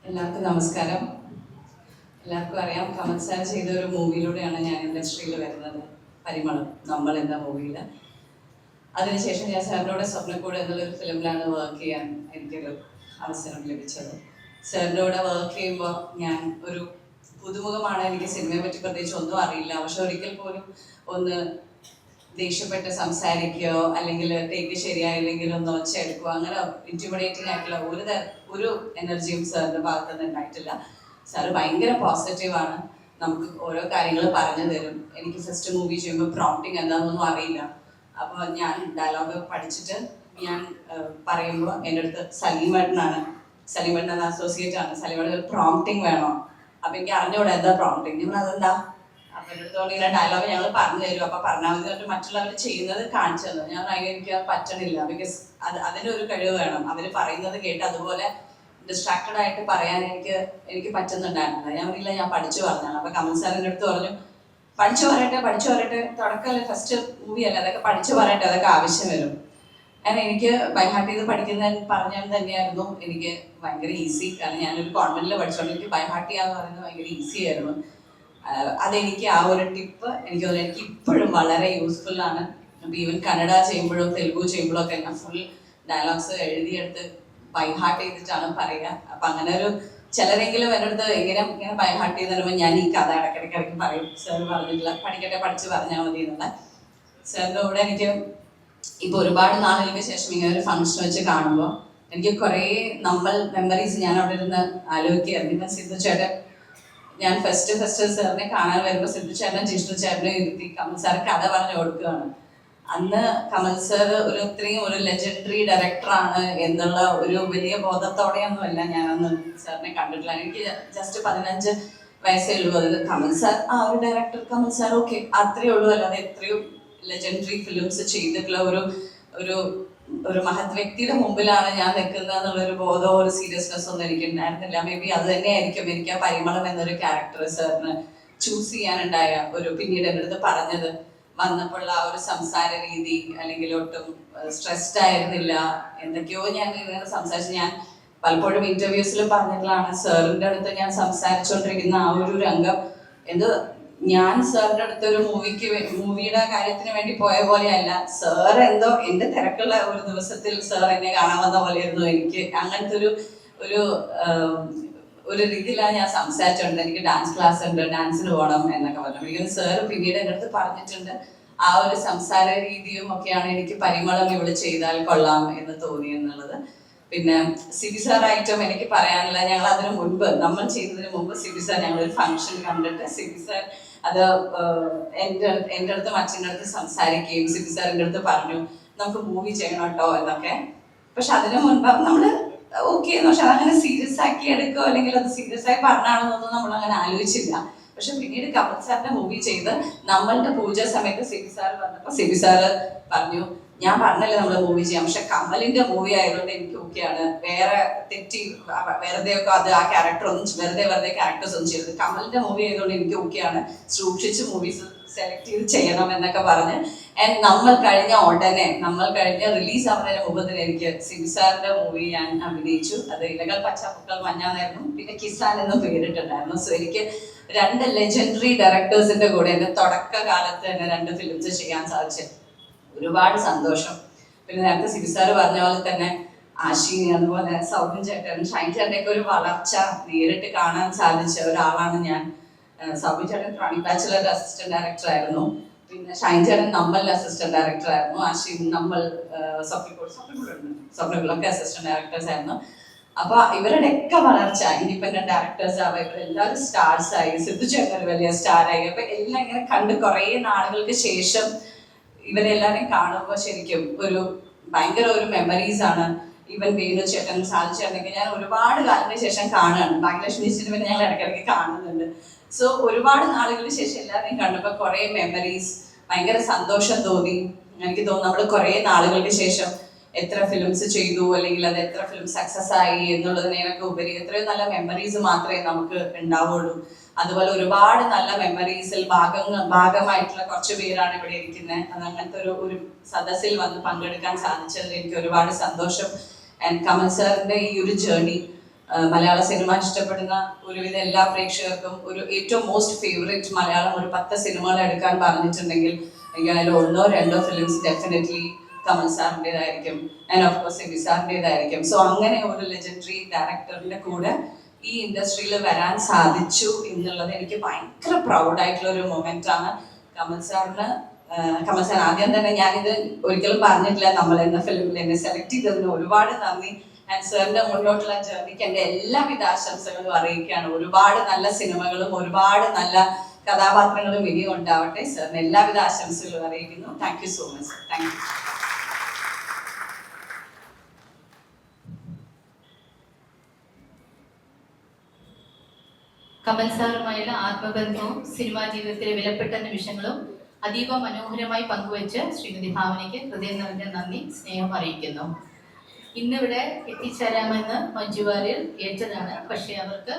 എല്ലാവർക്കും നമസ്കാരം. എല്ലാവർക്കും അറിയാം, കമൽ സാർ ചെയ്ത ഒരു മൂവിയിലൂടെയാണ് ഞാൻ ഇൻഡസ്ട്രിയിൽ വരുന്നത്. പരിമളം നമ്മൾ എന്ന മൂവിയിൽ. അതിനുശേഷം ഞാൻ സാറിനോട് സ്വപ്നക്കൂട് എന്നുള്ളൊരു ഫിലിമിലാണ് വർക്ക് ചെയ്യാൻ എനിക്കൊരു അവസരം ലഭിച്ചത്. സാറിൻ്റെ കൂടെ വർക്ക് ചെയ്യുമ്പോൾ ഞാൻ ഒരു പുതുമുഖമാണ്, എനിക്ക് സിനിമയെ പറ്റി പ്രത്യേകിച്ച് ഒന്നും അറിയില്ല. പക്ഷെ ഒരിക്കൽ പോലും ഒന്ന് ദേഷ്യപ്പെട്ട് സംസാരിക്കുകയോ അല്ലെങ്കിൽ ടേക്ക് ശരിയായില്ലെങ്കിൽ ഒന്ന് ഒച്ചയെടുക്കുകയോ അങ്ങനെ ഇൻറ്റിമിഡേറ്റിംഗ് ആയിട്ടുള്ള ഒരു എനർജിയും സാറിൻ്റെ ഭാഗത്തു നിന്ന് ഉണ്ടായിട്ടില്ല. സാറ് ഭയങ്കര പോസിറ്റീവാണ്, നമുക്ക് ഓരോ കാര്യങ്ങൾ പറഞ്ഞു തരും. എനിക്ക് ഫസ്റ്റ് മൂവി ചെയ്യുമ്പോൾ പ്രോംപ്റ്റിങ് എന്താണെന്നൊന്നും അറിയില്ല. അപ്പോൾ ഞാൻ ഡയലോഗ് പഠിച്ചിട്ട് ഞാൻ പറയുമ്പോൾ എൻ്റെ അടുത്ത് സലീമേട്ടൻ അസോസിയേറ്റ് ആണ്. സലീമേട്ടൻ ഒരു പ്രോംപ്റ്റിങ് വേണോ? അപ്പം എനിക്ക് അറിഞ്ഞൂടെ എന്താ പ്രോംപ്റ്റിങ്. നമ്മൾ അതെന്താ? അപ്പം എൻ്റെ അടുത്തോണ്ട് ഇങ്ങനെ ഡയലോഗ് ഞങ്ങൾ പറഞ്ഞു തരും. അപ്പം പറഞ്ഞാൽ മതി എന്നിട്ട് മറ്റുള്ളവർ ചെയ്യുന്നത് കാണിച്ചു തന്നു. ഞാൻ എനിക്ക് പറ്റണില്ല, ബിക്കോസ് അതിനൊരു കഴിവ് വേണം. അവർ പറയുന്നത് കേട്ട് അതുപോലെ ഡിസ്ട്രാക്റ്റഡ് ആയിട്ട് പറയാൻ എനിക്ക് പറ്റുന്നുണ്ടായിരുന്നില്ല. ഞാൻ പറഞ്ഞില്ല, ഞാൻ പഠിച്ചു പറഞ്ഞാണ്. അപ്പം കമൽ സാർ എൻ്റെ അടുത്ത് പറഞ്ഞു, പഠിച്ചു പറയട്ടെ, തുടക്കമല്ലേ, ഫസ്റ്റ് മൂവി അല്ലേ, അതൊക്കെ പഠിച്ചു പറയട്ടെ, അതൊക്കെ ആവശ്യം വരും. കാരണം എനിക്ക് ബൈഹാർട്ട് ചെയ്ത് പറഞ്ഞാൽ തന്നെയായിരുന്നു എനിക്ക് ഭയങ്കര ഈസി. കാരണം ഞാനൊരു കോൺവെന്റിൽ പഠിച്ചോണ്ട് എനിക്ക് ബൈഹാർട്ട് ചെയ്യാന്ന് പറയുന്നത് ഭയങ്കര ഈസി ആയിരുന്നു. അതെനിക്ക് ആ ഒരു ടിപ്പ് എനിക്ക് തോന്നുന്നു എനിക്ക് ഇപ്പോഴും വളരെ യൂസ്ഫുൾ ആണ്. അപ്പം ഈവൻ കന്നഡ ചെയ്യുമ്പോഴും തെലുഗു ചെയ്യുമ്പോഴും ഒക്കെ ഞാൻ ഫുൾ ഡയലോഗ്സ് എഴുതിയെടുത്ത് ബൈഹാർട്ട് ചെയ്തിട്ടാണ് പറയുക. അപ്പം അങ്ങനെ ഒരു ചിലരെങ്കിലും എൻ്റെ അടുത്ത് ഇങ്ങനെ ബൈഹാർട്ട് ചെയ്ത് തരുമ്പോൾ ഞാൻ ഈ കഥ ഇടയ്ക്കിടയ്ക്ക് പറയും, സാർ പറഞ്ഞിട്ടില്ല, പഠിച്ച് പറഞ്ഞാൽ മതി എന്നുള്ള. സാറിൻ്റെ കൂടെ എനിക്ക് ഇപ്പോൾ ഒരുപാട് നാളുകൾക്ക് ശേഷം ഇങ്ങനെ ഒരു ഫംഗ്ഷൻ വെച്ച് കാണുമ്പോൾ എനിക്ക് കുറേ മെമ്മറീസ് ഞാൻ അവിടെ ഇരുന്ന് ആലോചിക്കുകയായിരുന്നു. ഇപ്പം സിദ്ധു ചേട്ടൻ, ഞാൻ ഫസ്റ്റ് സാറിനെ കാണാൻ വരുമ്പോൾ സിദ്ധു ചേട്ടൻ ജിഷ്ണു ചേട്ടനെ ഇരുത്തി കമൽ സാർ കഥ പറഞ്ഞു കൊടുക്കുകയാണ്. അന്ന് കമൽ സാർ ഇത്രയും ഒരു ലെജൻഡറി ഡയറക്ടറാണ് എന്നുള്ള ഒരു വലിയ ബോധത്തോടെയൊന്നുമല്ല ഞാൻ അന്ന് സാറിനെ കണ്ടിട്ടില്ല. എനിക്ക് ജസ്റ്റ് 15 വയസ്സേ ഉള്ളൂ. അത് കമൽ സാർ ഒരു ഡയറക്ടർ, കമൽ സാർ ഓക്കെ, അത്രയേ ഉള്ളൂ. അല്ലാതെ എത്രയും ലെജൻഡറി ഫിലിംസ് ചെയ്തിട്ടുള്ള ഒരു മഹത് വ്യക്തിയുടെ മുമ്പിലാണ് ഞാൻ നിൽക്കുന്നത് എന്നുള്ളൊരു ബോധമോ ഒരു സീരിയസ്നെസ് ഒന്നും എനിക്ക് ഉണ്ടായിരുന്നില്ല. മേ ബി അത് തന്നെയായിരിക്കും എനിക്ക് ആ പരിമളം എന്നൊരു ക്യാരക്ടർ സാറിന് ചൂസ് ചെയ്യാനുണ്ടായ പിന്നീട് എൻ്റെ അടുത്ത് പറഞ്ഞത്. വന്നപ്പോഴുള്ള ആ ഒരു സംസാര രീതി, അല്ലെങ്കിൽ ഒട്ടും സ്ട്രെസ്ഡ് ആയിരുന്നില്ല. എന്തൊക്കെയോ ഞാൻ ഇങ്ങനെ സംസാരിച്ച്, ഞാൻ പലപ്പോഴും ഇന്റർവ്യൂസിൽ പറഞ്ഞിട്ടുള്ളതാണ്, സാറിൻ്റെ അടുത്ത് ഞാൻ സംസാരിച്ചുകൊണ്ടിരിക്കുന്ന ആ ഒരു രംഗം ഞാൻ സാറിൻ്റെ അടുത്ത് ഒരു മൂവിയുടെ കാര്യത്തിന് വേണ്ടി പോയ പോലെയല്ല. സാർ എന്തോ എൻ്റെ തിരക്കുള്ള ഒരു ദിവസത്തിൽ സാർ എന്നെ കാണാൻ വന്ന പോലെയായിരുന്നു. എനിക്ക് അങ്ങനത്തെ ഒരു രീതിയിലാണ് ഞാൻ സംസാരിച്ചിട്ടുണ്ട്. എനിക്ക് ഡാൻസ് ക്ലാസ് ഉണ്ട്, ഡാൻസിന് പോകണം എന്നൊക്കെ പറഞ്ഞു. എനിക്ക് സാർ പിന്നീട് എൻ്റെ അടുത്ത് പറഞ്ഞിട്ടുണ്ട്, ആ ഒരു സംസാര രീതിയും ഒക്കെയാണ് എനിക്ക് പരിമളം ഇവിടെ ചെയ്താൽ കൊള്ളാം എന്ന് തോന്നി എന്നുള്ളത്. പിന്നെ സിബി സാർ ഐറ്റം എനിക്ക് പറയാനില്ല. ഞങ്ങൾ അതിന് മുൻപ്, നമ്മൾ ചെയ്യുന്നതിന് മുമ്പ് സിബി സാർ ഞങ്ങളൊരു ഫംഗ്ഷൻ കണ്ടിട്ട് സിബി സാർ അത് എൻ്റെ അടുത്തും അച്ഛൻ്റെ അടുത്ത് സംസാരിക്കുകയും സിബി സാർ എൻ്റെ അടുത്ത് പറഞ്ഞു നമുക്ക് മൂവി ചെയ്യണം കേട്ടോ എന്നൊക്കെ. പക്ഷെ അതിന് മുൻപ് നമ്മള് ഓക്കെ എന്ന്, പക്ഷെ അതങ്ങനെ സീരിയസ് ആക്കി എടുക്കുക അല്ലെങ്കിൽ അത് സീരിയസ് ആയി പറഞ്ഞാണെന്നൊന്നും നമ്മൾ അങ്ങനെ ആലോചിച്ചില്ല. പക്ഷെ പിന്നീട് കമൽ സാറിന്റെ മൂവി ചെയ്ത് നമ്മളുടെ പൂജ സമയത്ത് സിബി സാർ വന്നപ്പോൾ സിബി സാറ് പറഞ്ഞു, ഞാൻ പറഞ്ഞല്ലേ നമ്മൾ മൂവി ചെയ്യാം, പക്ഷെ കമലിന്റെ മൂവി ആയതുകൊണ്ട് എനിക്ക് ഓക്കെയാണ്, വേറെ വെറുതെയൊക്കെ അത് ആ ക്യാരക്ടർ ഒന്നും വെറുതെ ക്യാരക്ടേഴ്സ് ഒന്നും ചെയ്തത്, കമലിന്റെ മൂവി ആയതുകൊണ്ട് എനിക്ക് ഓക്കെയാണ്, സൂക്ഷിച്ച് മൂവീസ് സെലക്ട് ചെയ്ത് ചെയ്യണം എന്നൊക്കെ പറഞ്ഞ്. നമ്മൾ കഴിഞ്ഞ റിലീസ് ആവുന്നതിന് മുമ്പ് തന്നെ എനിക്ക് സിബി സാറിന്റെ മൂവി ഞാൻ അഭിനയിച്ചു. അത് ഇലകൾ പച്ചപ്പുക്കൾ മഞ്ഞാന്നായിരുന്നു, പിന്നെ കിസാൻ എന്ന് പേരിട്ടുണ്ടായിരുന്നു. സോ എനിക്ക് 2 ലെജൻഡറി ഡയറക്ടേഴ്സിന്റെ കൂടെ എന്റെ തുടക്കകാലത്ത് തന്നെ 2 ഫിലിംസ് ചെയ്യാൻ സാധിച്ചു. ഒരുപാട് സന്തോഷം. പിന്നെ നേരത്തെ സിബി സാർ പറഞ്ഞ പോലെ തന്നെ ആഷിനി, അതുപോലെ സൗബിൻ ചേട്ടൻ, ഷൈൻ ചേട്ടൻ്റെയൊക്കെ ഒരു വളർച്ച നേരിട്ട് കാണാൻ സാധിച്ച ഒരാളാണ് ഞാൻ. സൗബിൻ ചേട്ടൻ ക്രോണിക് ബാച്ചിലർ അസിസ്റ്റന്റ് ഡയറക്ടർ ആയിരുന്നു, പിന്നെ ഷൈൻ ചേട്ടൻ നമ്മളിൽ അസിസ്റ്റന്റ് ഡയറക്ടർ ആയിരുന്നു, ആഷിൻ നമ്മൾ സ്വപ്നങ്ങളൊക്കെ അസിസ്റ്റന്റ് ഡയറക്ടേഴ്സ് ആയിരുന്നു. അപ്പൊ ഇവരുടെയൊക്കെ വളർച്ച, ഇൻഡിപെൻഡന്റ് ഡയറക്ടേഴ്സ് ആവുക, ഇവരെല്ലാവരും സ്റ്റാർസ് ആയി, സിദ്ധു ചേട്ടൻ ഒരു വലിയ സ്റ്റാർ ആയി. അപ്പൊ എല്ലാം ഇങ്ങനെ കണ്ട് കുറേ നാളുകൾക്ക് ശേഷം ഇവരെല്ലാവരെയും കാണുമ്പോൾ ശരിക്കും ഭയങ്കര ഒരു മെമ്മറീസ് ആണ്. ഈവൻ വേണു ചേട്ടൻ, സാജു ചേട്ടനൊക്കെ ഞാൻ ഒരുപാട് കാലത്തിന് ശേഷം കാണുകയാണ്. ഭാഗ്യലക്ഷ്മി സിനിമ ഞങ്ങൾ ഇടയ്ക്കിടയ്ക്ക് കാണുന്നുണ്ട്. സോ ഒരുപാട് നാളുകൾക്ക് ശേഷം എല്ലാവരെയും കണ്ടപ്പോൾ കുറേ മെമ്മറീസ്, ഭയങ്കര സന്തോഷം തോന്നി. എനിക്ക് തോന്നുന്നു നമ്മൾ കുറേ നാളുകൾക്ക് ശേഷം എത്ര ഫിലിംസ് ചെയ്തു, അല്ലെങ്കിൽ അത് എത്ര ഫിലിം സക്സസ് ആയി എന്നുള്ളതിനൊക്കെ ഉപരി എത്രയോ നല്ല മെമ്മറീസ് മാത്രമേ നമുക്ക് ഉണ്ടാവുള്ളൂ. അതുപോലെ ഒരുപാട് നല്ല മെമ്മറീസിൽ ഭാഗമായിട്ടുള്ള കുറച്ച് പേരാണ് ഇവിടെ ഇരിക്കുന്നത്. അത് അങ്ങനത്തെ ഒരു സദസ്സിൽ വന്ന് പങ്കെടുക്കാൻ സാധിച്ചതിൽ എനിക്ക് ഒരുപാട് സന്തോഷം. കമൽ സാറിന്റെ ഈ ഒരു ജേർണി മലയാള സിനിമ ഇഷ്ടപ്പെടുന്ന ഒരുവിധ എല്ലാ പ്രേക്ഷകർക്കും ഒരു ഏറ്റവും മോസ്റ്റ് ഫേവറേറ്റ് മലയാളം ഒരു 10 സിനിമകൾ എടുക്കാൻ പറഞ്ഞിട്ടുണ്ടെങ്കിൽ എനിക്ക് അതിൽ 1-2 ഫിലിംസ് ഡെഫിനറ്റ്ലി കമൽ സാറിൻ്റെതായിരിക്കും ആൻഡ് ഓഫ് കോഴ്സ് എബി സാറിൻ്റെതായിരിക്കും. സോ അങ്ങനെ ഒരു ലെജൻഡറി ഡയറക്ടറിന്റെ കൂടെ ഈ ഇൻഡസ്ട്രിയിൽ വരാൻ സാധിച്ചു എന്നുള്ളത് എനിക്ക് ഭയങ്കര പ്രൗഡായിട്ടുള്ള ഒരു മൊമെന്റ് ആണ്. കമൽ സാർ ആദ്യം തന്നെ ഞാനിത് ഒരിക്കലും പറഞ്ഞിട്ടില്ല, നമ്മൾ എന്ന ഫിലിമിൽ എന്നെ സെലക്ട് ചെയ്തതിന് ഒരുപാട് നന്ദി. ആൻഡ് സാറിന്റെ മുന്നോട്ടുള്ള ജേർണിക്ക് എൻ്റെ എല്ലാവിധ ആശംസകളും അറിയിക്കുകയാണ്. ഒരുപാട് നല്ല സിനിമകളും ഒരുപാട് നല്ല കഥാപാത്രങ്ങളും ഇനിയും ഉണ്ടാവട്ടെ. സാറിന് എല്ലാവിധ ആശംസകളും അറിയിക്കുന്നു. Thank you so much. Thank you. Kamal സാറുമായുള്ള ആത്മബന്ധവും സിനിമാ ജീവിതത്തിലെ വിലപ്പെട്ട നിമിഷങ്ങളും അതീവ മനോഹരമായി പങ്കുവച്ച് ശ്രീമതി ഭാവനയ്ക്ക് ഹൃദയം നിറഞ്ഞ നന്ദി, സ്നേഹം അറിയിക്കുന്നു. ഇന്നിവിടെ എത്തിച്ചേരാമെന്ന് മഞ്ജുവാര്യർ ഏറ്റതാണ്. പക്ഷേ അവർക്ക്